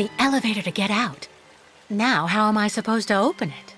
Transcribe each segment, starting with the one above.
the elevator to get out. Now, how am I supposed to open it?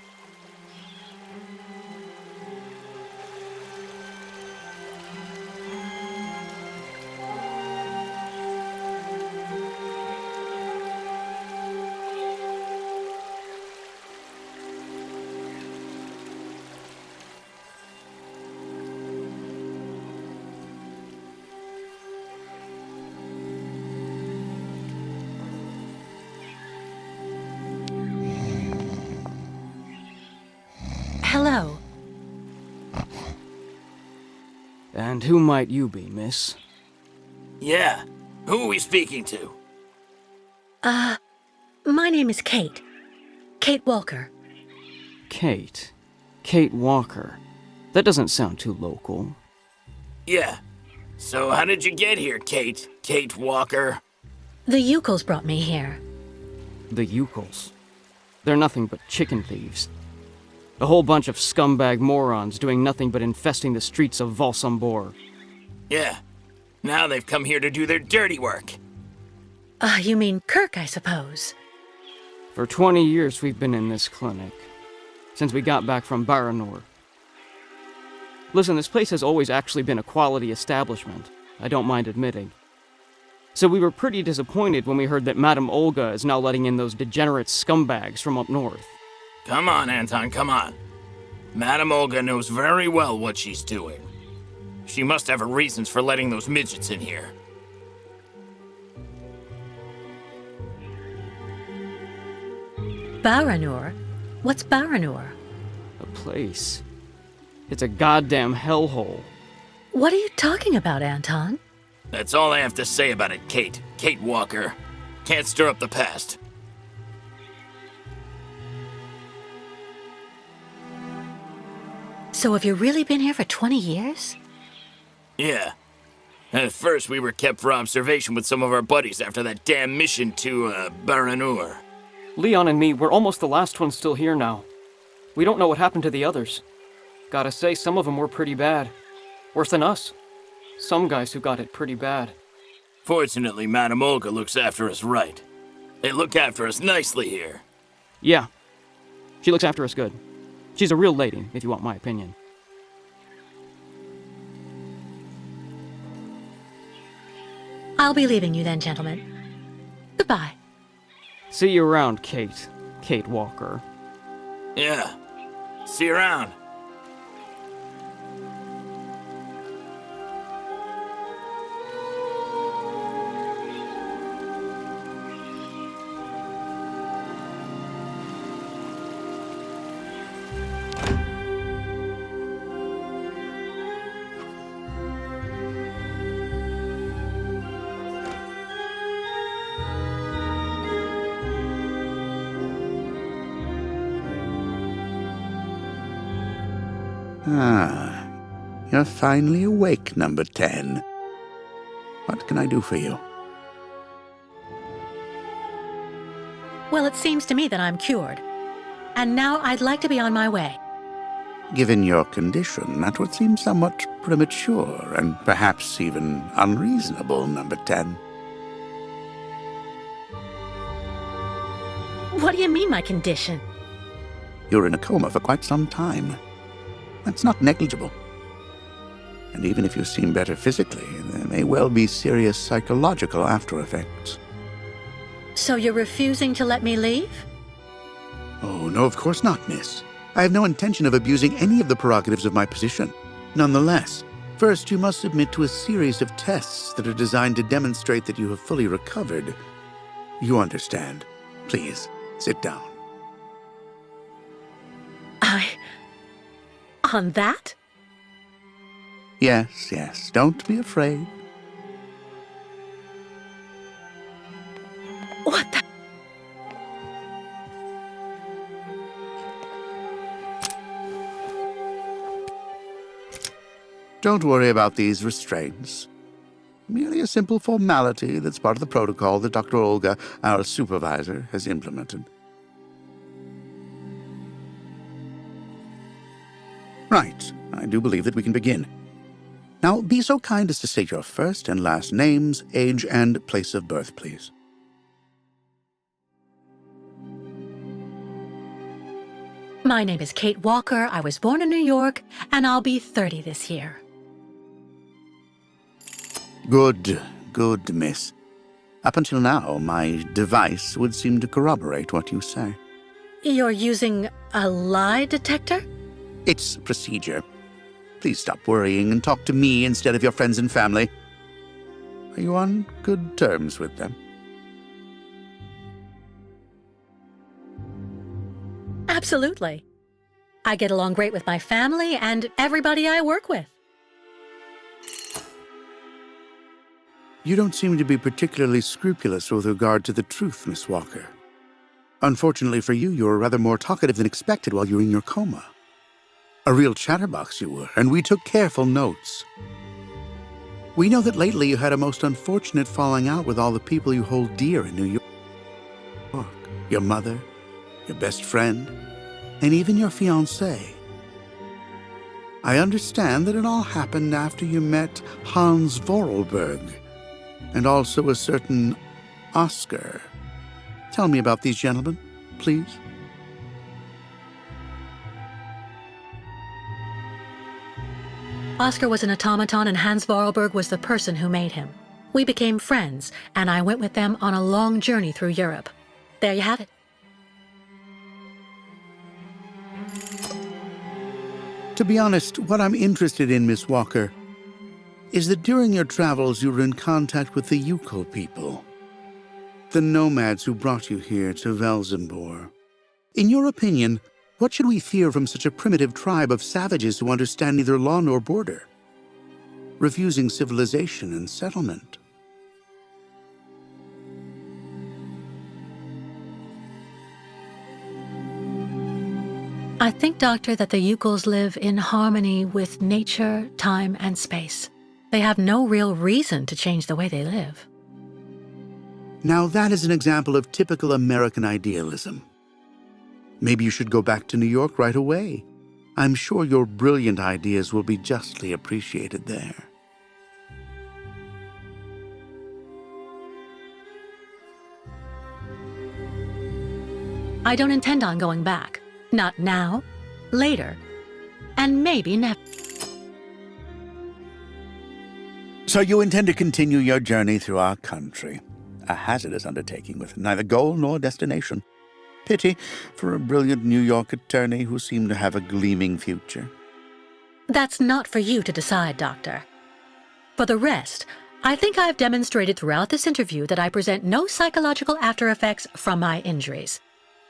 Hello. And who might you be, miss? Yeah, who are we speaking to? My name is Kate. Kate Walker. Kate. Kate Walker. That doesn't sound too local. Yeah. So how did you get here, Kate? Kate Walker? The Yukels brought me here. The Yukels. They're nothing but chicken thieves. A whole bunch of scumbag morons doing nothing but infesting the streets of Valsambor. Yeah. Now they've come here to do their dirty work. You mean Kirk, I suppose. For 20 years we've been in this clinic. Since we got back from Baranor. Listen, this place has always actually been a quality establishment. I don't mind admitting. So we were pretty disappointed when we heard that Madame Olga is now letting in those degenerate scumbags from up north. Come on, Anton, come on. Madame Olga knows very well what she's doing. She must have her reasons for letting those midgets in here. Baranor? What's Baranor? A place. It's a goddamn hellhole. What are you talking about, Anton? That's all I have to say about it, Kate. Kate Walker. Can't stir up the past. So have you really been here for 20 years? Yeah. At first, we were kept for observation with some of our buddies after that damn mission to, Baranur. Leon and me, we're almost the last ones still here now. We don't know what happened to the others. Gotta say, some of them were pretty bad. Worse than us. Some guys who got it pretty bad. Fortunately, Madame Olga looks after us right. They look after us nicely here. Yeah. She looks after us good. She's a real lady, if you want my opinion. I'll be leaving you then, gentlemen. Goodbye. See you around, Kate. Kate Walker. Yeah. See you around. Ah, you're finally awake, number 10. What can I do for you? Well, it seems to me that I'm cured. And now I'd like to be on my way. Given your condition, that would seem somewhat premature and perhaps even unreasonable, number 10. What do you mean, my condition? You're in a coma for quite some time. That's not negligible. And even if you seem better physically, there may well be serious psychological after effects. So you're refusing to let me leave? Oh, no, of course not, miss. I have no intention of abusing any of the prerogatives of my position. Nonetheless, first you must submit to a series of tests that are designed to demonstrate that you have fully recovered. You understand. Please, sit down. On that? Yes, yes, don't be afraid. What the? Don't worry about these restraints. Merely a simple formality that's part of the protocol that Dr. Olga, our supervisor, has implemented. Right. I do believe that we can begin. Now, be so kind as to state your first and last names, age, and place of birth, please. My name is Kate Walker. I was born in New York, and I'll be 30 this year. Good, miss. Up until now, my device would seem to corroborate what you say. You're using a lie detector? It's procedure. Please stop worrying and talk to me instead of your friends and family. Are you on good terms with them? Absolutely. I get along great with my family and everybody I work with. You don't seem to be particularly scrupulous with regard to the truth, Miss Walker. Unfortunately for you, you were rather more talkative than expected while you were in your coma. A real chatterbox you were, and we took careful notes. We know that lately you had a most unfortunate falling out with all the people you hold dear in New York. Your mother, your best friend, and even your fiancé. I understand that it all happened after you met Hans Vorarlberg, and also a certain Oscar. Tell me about these gentlemen, please. Oscar was an automaton and Hans Vorarlberg was the person who made him. We became friends, and I went with them on a long journey through Europe. There you have it. To be honest, what I'm interested in, Miss Walker, is that during your travels you were in contact with the Yukon people, the nomads who brought you here to Velzenbor. In your opinion, what should we fear from such a primitive tribe of savages who understand neither law nor border, refusing civilization and settlement? I think, Doctor, that the Yukols live in harmony with nature, time, and space. They have no real reason to change the way they live. Now that is an example of typical American idealism. Maybe you should go back to New York right away. I'm sure your brilliant ideas will be justly appreciated there. I don't intend on going back. Not now, later, and maybe never. So you intend to continue your journey through our country. A hazardous undertaking with neither goal nor destination. Pity for a brilliant New York attorney who seemed to have a gleaming future. That's not for you to decide, Doctor. For the rest, I think I've demonstrated throughout this interview that I present no psychological after effects from my injuries.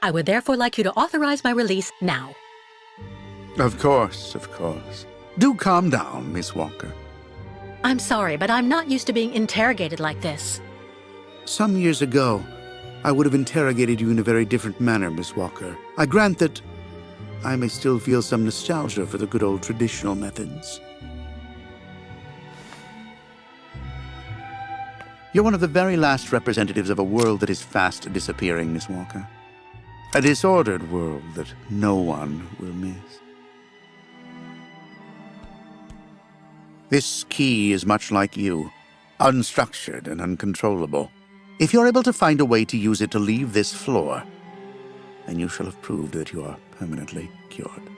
I would therefore like you to authorize my release now. Of course, of course. Do calm down, Miss Walker. I'm sorry, but I'm not used to being interrogated like this. Some years ago, I would have interrogated you in a very different manner, Miss Walker. I grant that I may still feel some nostalgia for the good old traditional methods. You're one of the very last representatives of a world that is fast disappearing, Miss Walker. A disordered world that no one will miss. This key is much like you, unstructured and uncontrollable. If you're able to find a way to use it to leave this floor, then you shall have proved that you are permanently cured.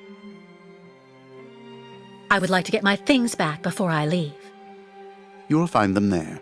I would like to get my things back before I leave. You will find them there.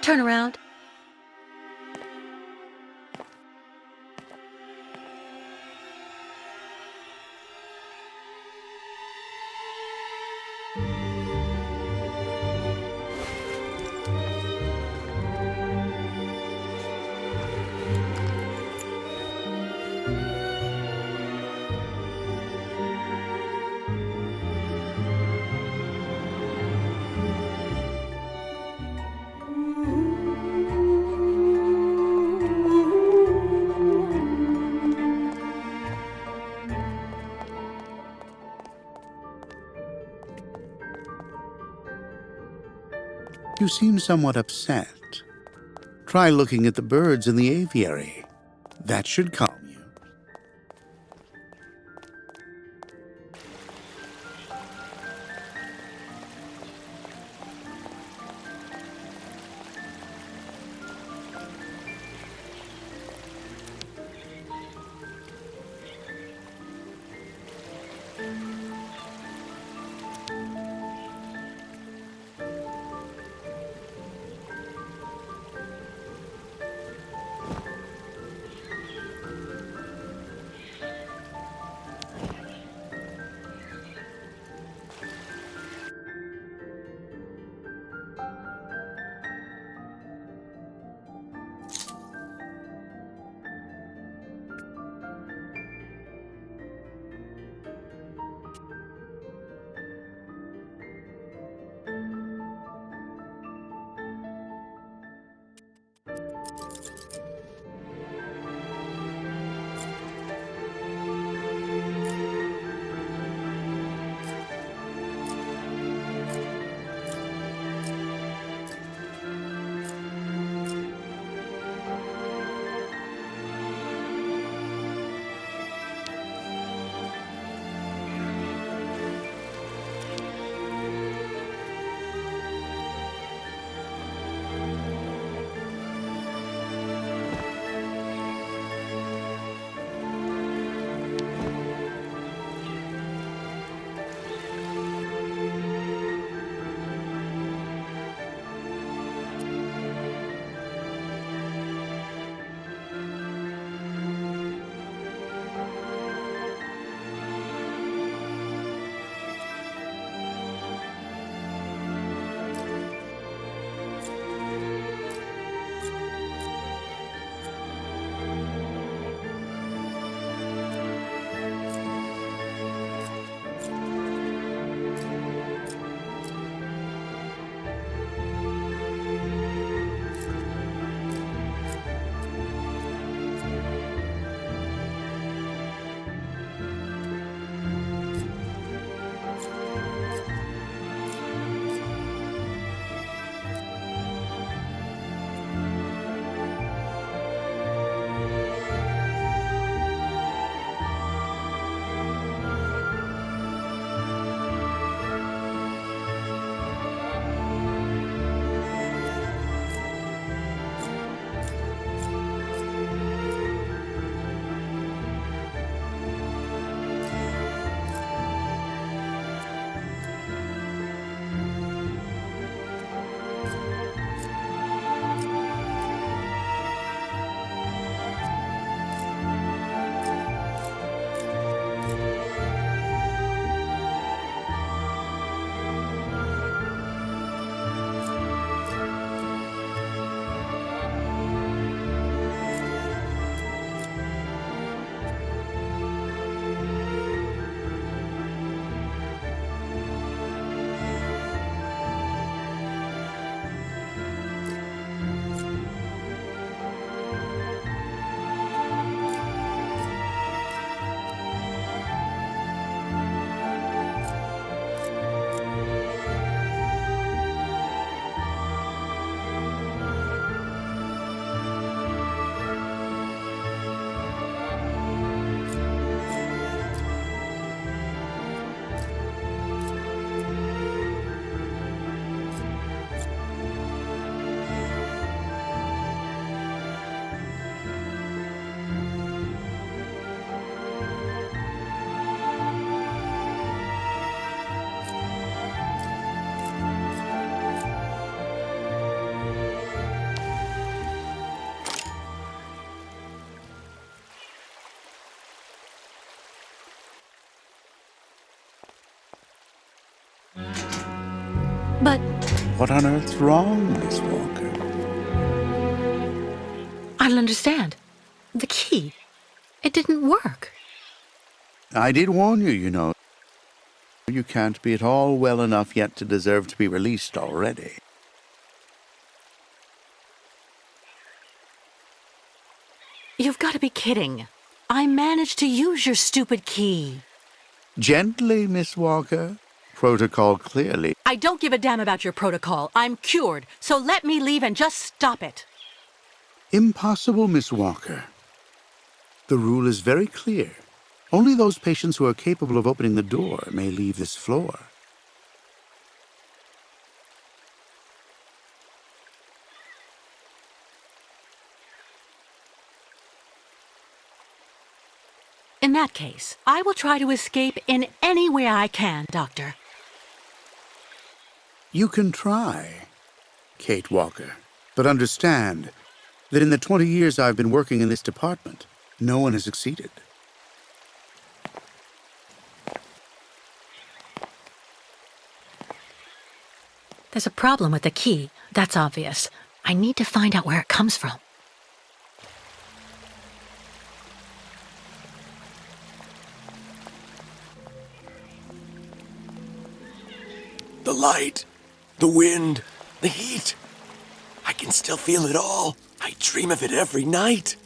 turn around. You seem somewhat upset. Try looking at the birds in the aviary. That should calm you. But What on earth's wrong, Miss Walker? I don't understand. The key. It didn't work. I did warn you, you know. You can't be at all well enough yet to deserve to be released already. You've got to be kidding. I managed to use your stupid key. Gently, Miss Walker. Protocol clearly. I don't give a damn about your protocol. I'm cured, so let me leave and just stop it. Impossible, Miss Walker. The rule is very clear. Only those patients who are capable of opening the door may leave this floor. In that case, I will try to escape in any way I can, Doctor. You can try, Kate Walker. But understand that in the 20 years I've been working in this department, no one has succeeded. There's a problem with the key, that's obvious. I need to find out where it comes from. The light, the wind, the heat. I can still feel it all. I dream of it every night.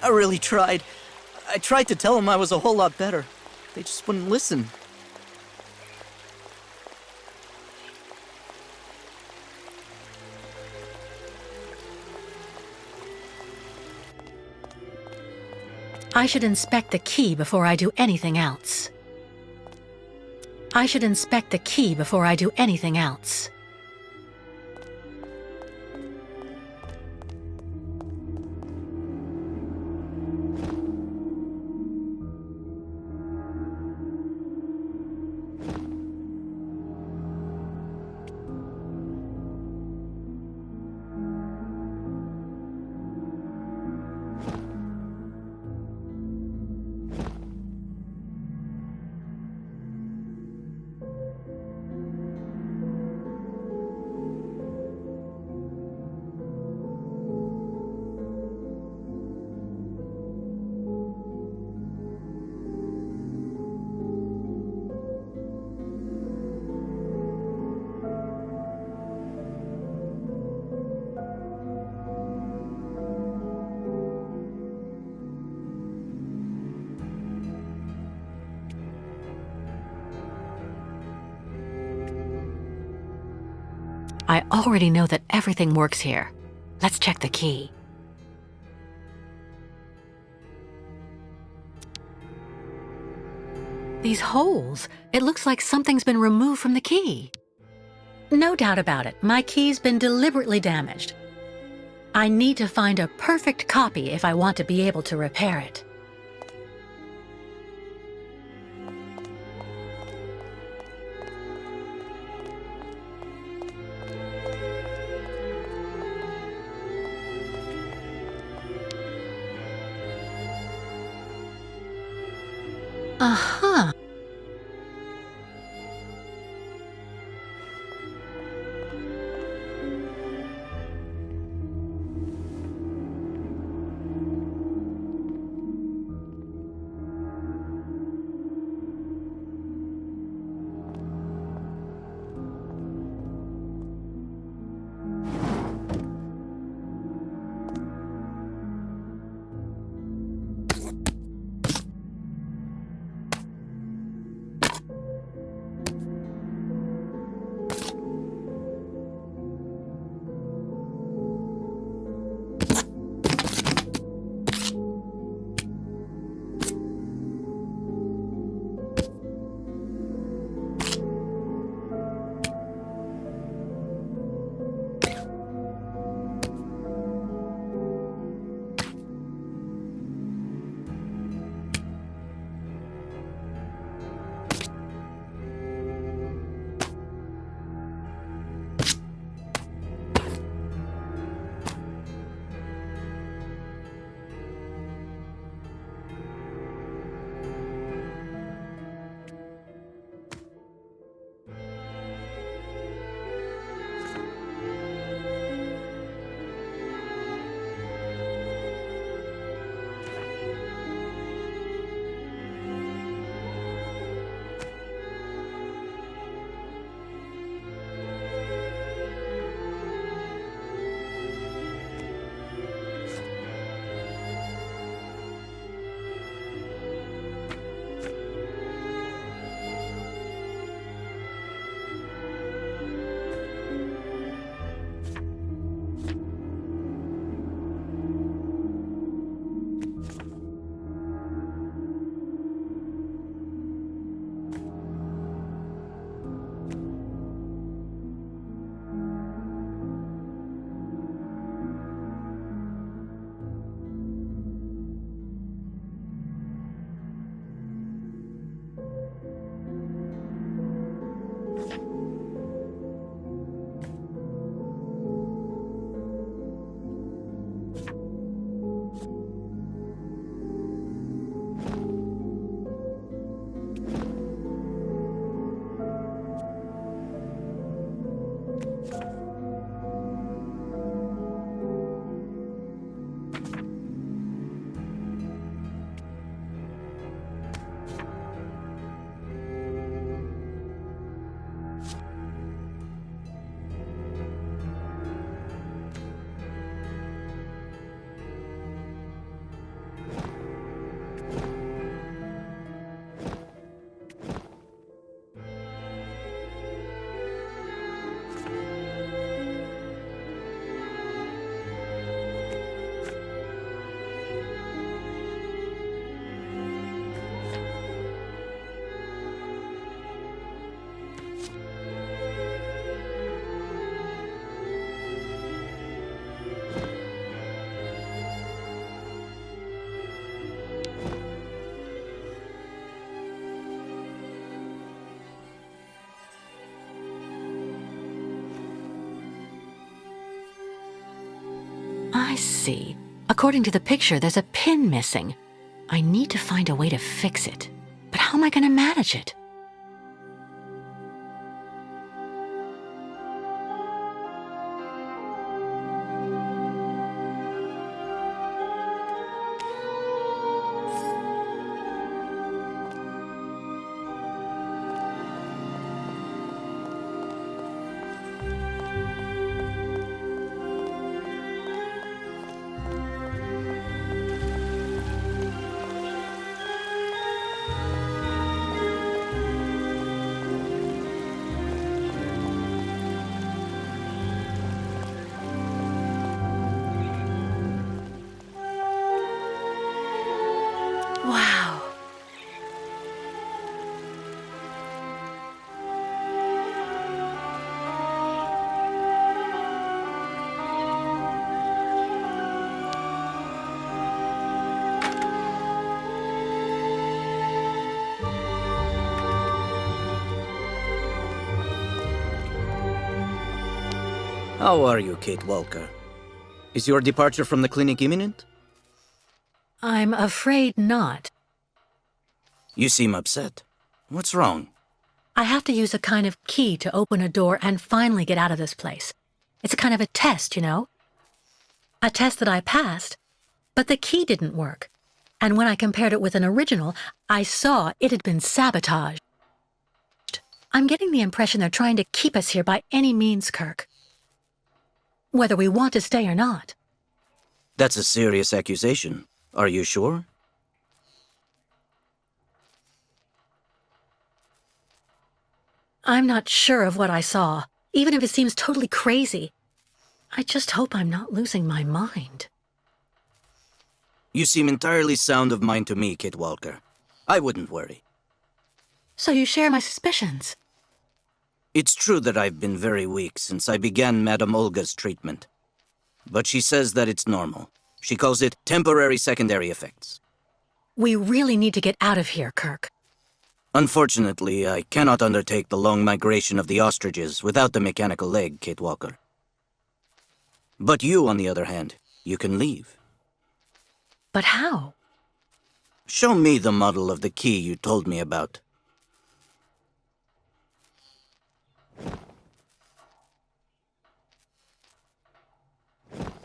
I really tried. I tried to tell them I was a whole lot better. They just wouldn't listen. I should inspect the key before I do anything else. I should inspect the key before I do anything else. I already know that everything works here. Let's check the key. These holes, it looks like something's been removed from the key. No doubt about it, my key's been deliberately damaged. I need to find a perfect copy if I want to be able to repair it. Uh-huh. I see. According to the picture, there's a pin missing. I need to find a way to fix it. But how am I going to manage it? Wow. How are you, Kate Walker? Is your departure from the clinic imminent? I'm afraid not. You seem upset. What's wrong? I have to use a kind of key to open a door and finally get out of this place. It's a kind of a test, you know? A test that I passed, but the key didn't work. And when I compared it with an original, I saw it had been sabotaged. I'm getting the impression they're trying to keep us here by any means, Kirk. Whether we want to stay or not. That's a serious accusation. Are you sure? I'm not sure of what I saw, even if it seems totally crazy. I just hope I'm not losing my mind. You seem entirely sound of mind to me, Kate Walker. I wouldn't worry. So you share my suspicions? It's true that I've been very weak since I began Madame Olga's treatment. But she says that it's normal. She calls it temporary secondary effects. We really need to get out of here, Kirk. Unfortunately, I cannot undertake the long migration of the ostriches without the mechanical leg, Kate Walker. But you, on the other hand, you can leave. But how? Show me the model of the key you told me about.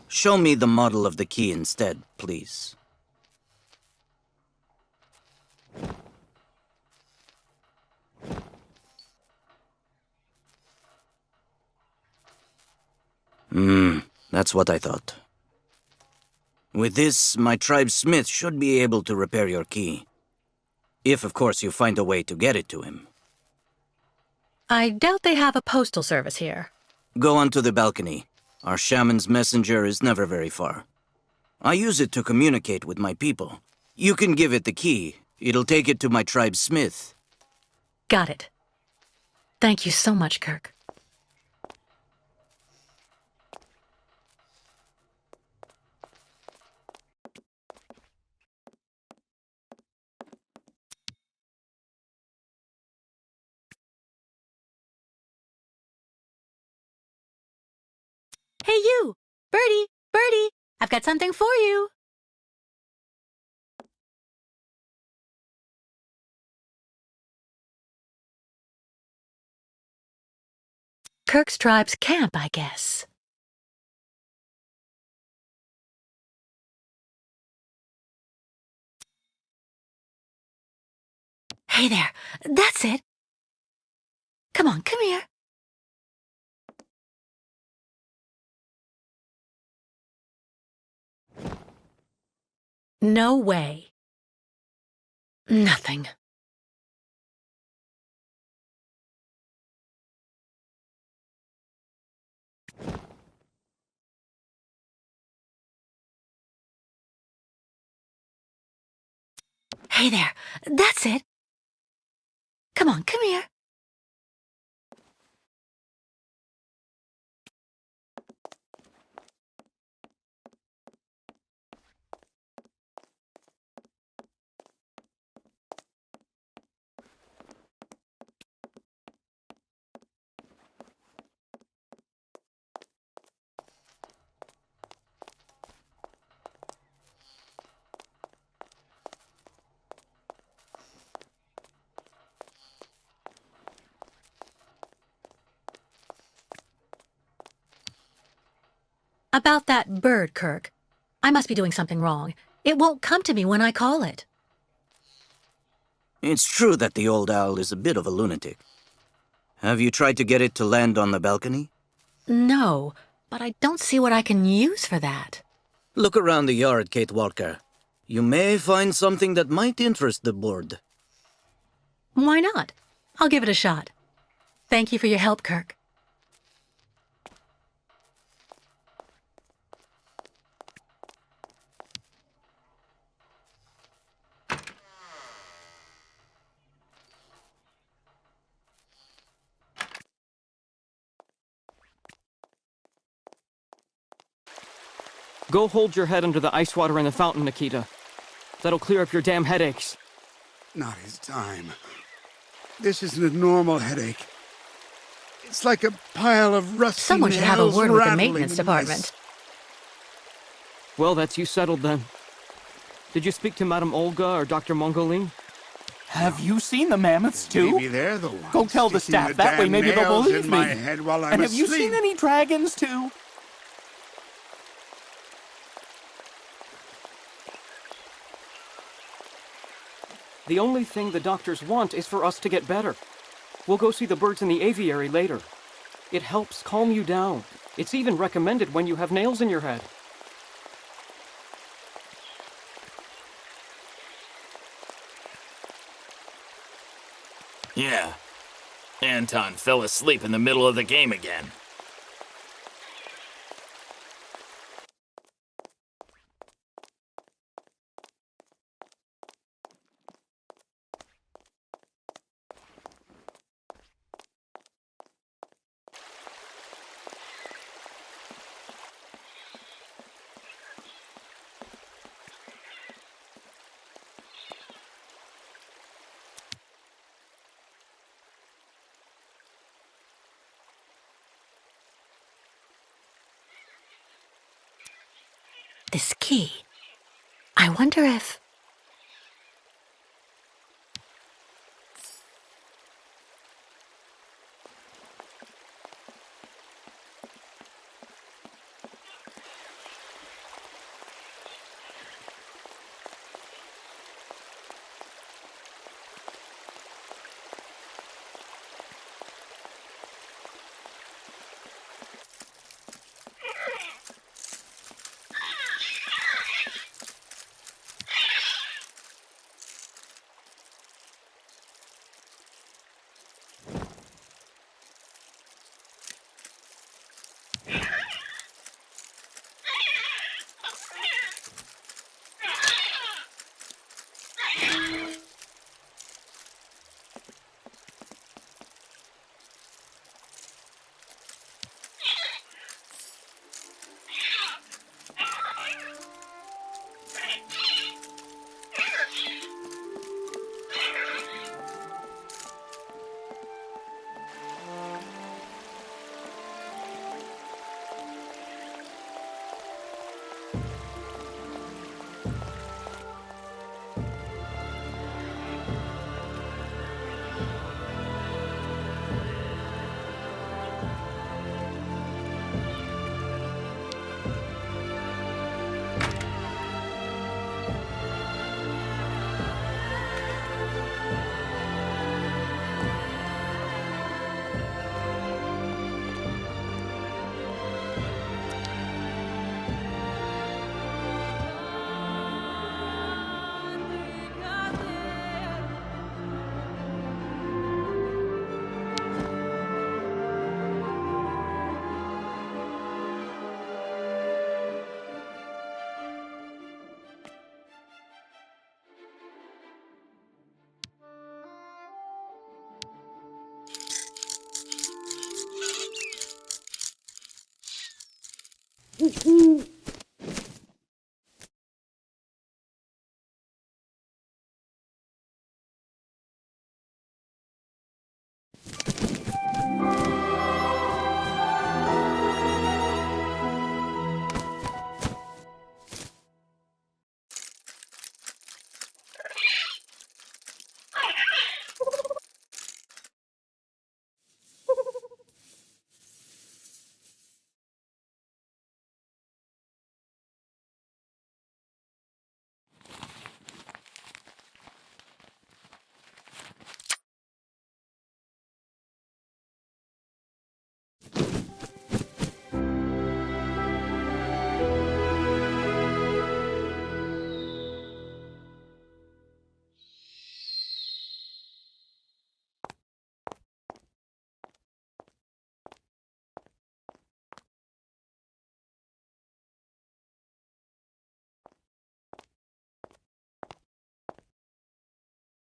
Show me the model of the key instead, please. That's what I thought. With this, my tribe's smith should be able to repair your key. If, of course, you find a way to get it to him. I doubt they have a postal service here. Go onto the balcony. Our shaman's messenger is never very far. I use it to communicate with my people. You can give it the key. It'll take it to my tribe's smith. Got it. Thank you so much, Kirk. Hey, you! Birdie! Birdie! I've got something for you! Kirk's tribe's camp, I guess. Hey there, that's it. Come on, come here. No way. Nothing. Hey there, that's it. Come on, come here. About that bird, Kirk. I must be doing something wrong. It won't come to me when I call it. It's true that the old owl is a bit of a lunatic. Have you tried to get it to land on the balcony? No, but I don't see what I can use for that. Look around the yard, Kate Walker. You may find something that might interest the board. Why not? I'll give it a shot. Thank you for your help, Kirk. Go hold your head under the ice water in the fountain, Nikita. That'll clear up your damn headaches. Not his time. This isn't a normal headache. It's like a pile of rusty Someone should have a nails word with the rattling maintenance in my department. Well, that's you settled then. Did you speak to Madame Olga or Dr. Mongoline? Have you seen the mammoths too? Maybe they're the ones Go tell the sticking staff, that way damn maybe they'll nails believe in my me. head while I'm And have you asleep. seen any dragons too? The only thing the doctors want is for us to get better. We'll go see the birds in the aviary later. It helps calm you down. It's even recommended when you have nails in your head. Yeah. Anton fell asleep in the middle of the game again. This key. I wonder if...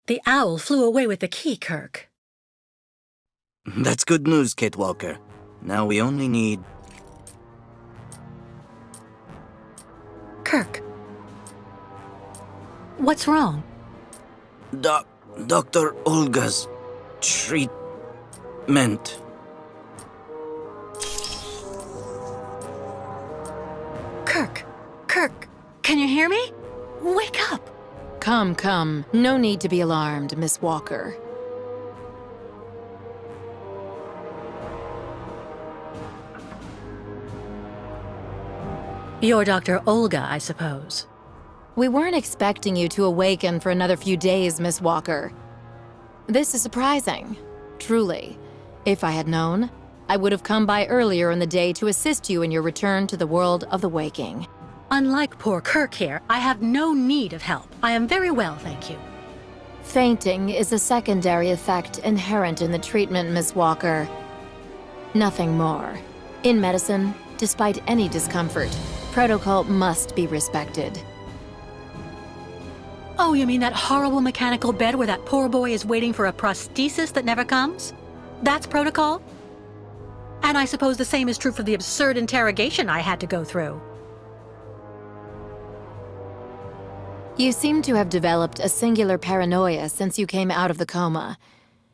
The owl flew away with the key, Kirk. That's good news, Kate Walker. Now we only need... Kirk. What's wrong? Dr. Olga's treatment. Kirk. Kirk, can you hear me? Wake up. Come, come. No need to be alarmed, Miss Walker. You're Dr. Olga, I suppose. We weren't expecting you to awaken for another few days, Miss Walker. This is surprising. Truly. If I had known, I would have come by earlier in the day to assist you in your return to the world of the waking. Unlike poor Kirk here, I have no need of help. I am very well, thank you. Fainting is a secondary effect inherent in the treatment, Miss Walker. Nothing more. In medicine, despite any discomfort, protocol must be respected. Oh, you mean that horrible mechanical bed where that poor boy is waiting for a prosthesis that never comes? That's protocol? And I suppose the same is true for the absurd interrogation I had to go through. You seem to have developed a singular paranoia since you came out of the coma.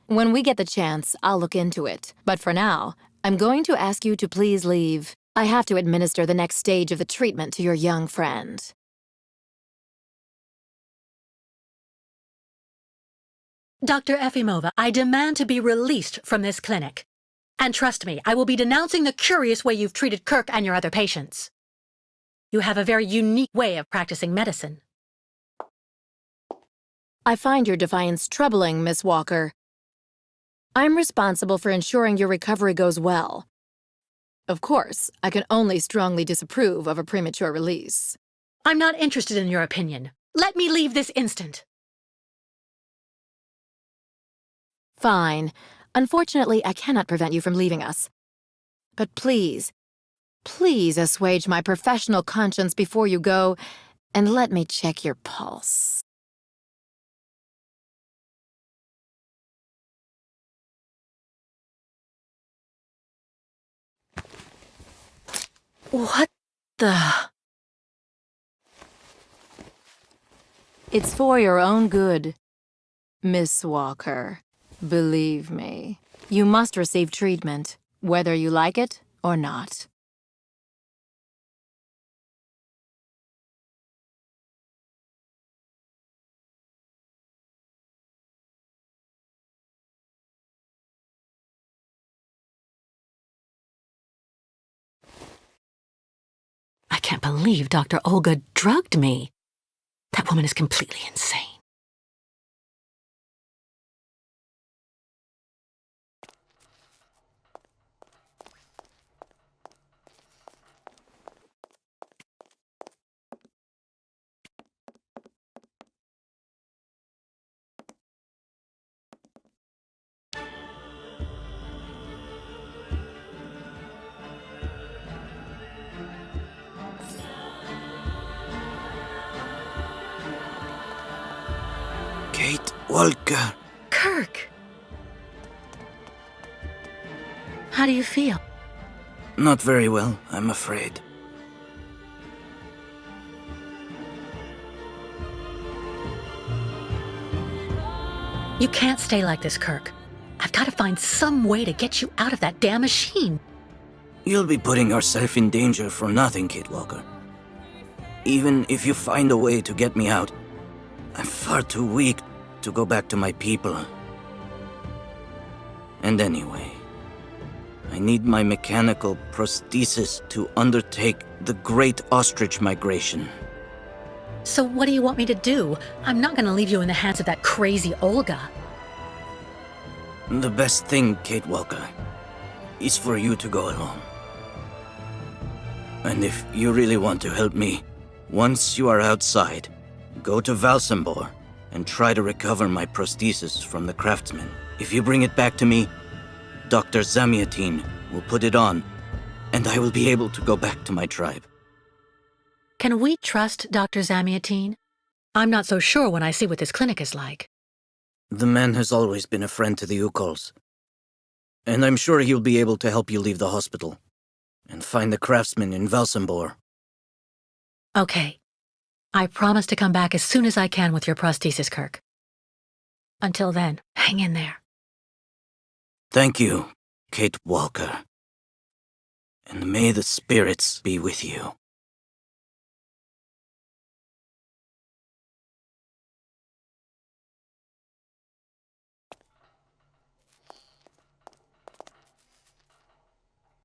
When we get the chance, I'll look into it. But for now, I'm going to ask you to please leave. I have to administer the next stage of the treatment to your young friend. Dr. Efimova, I demand to be released from this clinic. And trust me, I will be denouncing the curious way you've treated Kirk and your other patients. You have a very unique way of practicing medicine. I find your defiance troubling, Miss Walker. I'm responsible for ensuring your recovery goes well. Of course, I can only strongly disapprove of a premature release. I'm not interested in your opinion. Let me leave this instant. Fine. Unfortunately, I cannot prevent you from leaving us. But please, please assuage my professional conscience before you go, and let me check your pulse. What the... It's for your own good, Miss Walker. Believe me, you must receive treatment, whether you like it or not. I can't believe Dr. Olga drugged me. That woman is completely insane. Kate Walker. Kirk! How do you feel? Not very well, I'm afraid. You can't stay like this, Kirk. I've got to find some way to get you out of that damn machine. You'll be putting yourself in danger for nothing, Kate Walker. Even if you find a way to get me out, I'm far too weak to go back to my people. And anyway, I need my mechanical prosthesis to undertake the Great Ostrich Migration. So what do you want me to do? I'm not going to leave you in the hands of that crazy Olga. The best thing, Kate Walker, is for you to go alone. And if you really want to help me, once you are outside, go to Valsambor and try to recover my prosthesis from the craftsman. If you bring it back to me, Dr. Zamiatine will put it on, and I will be able to go back to my tribe. Can we trust Dr. Zamiatine? I'm not so sure when I see what this clinic is like. The man has always been a friend to the Ukols, and I'm sure he'll be able to help you leave the hospital and find the craftsman in Valsambor. Okay. I promise to come back as soon as I can with your prosthesis, Kirk. Until then, hang in there. Thank you, Kate Walker. And may the spirits be with you.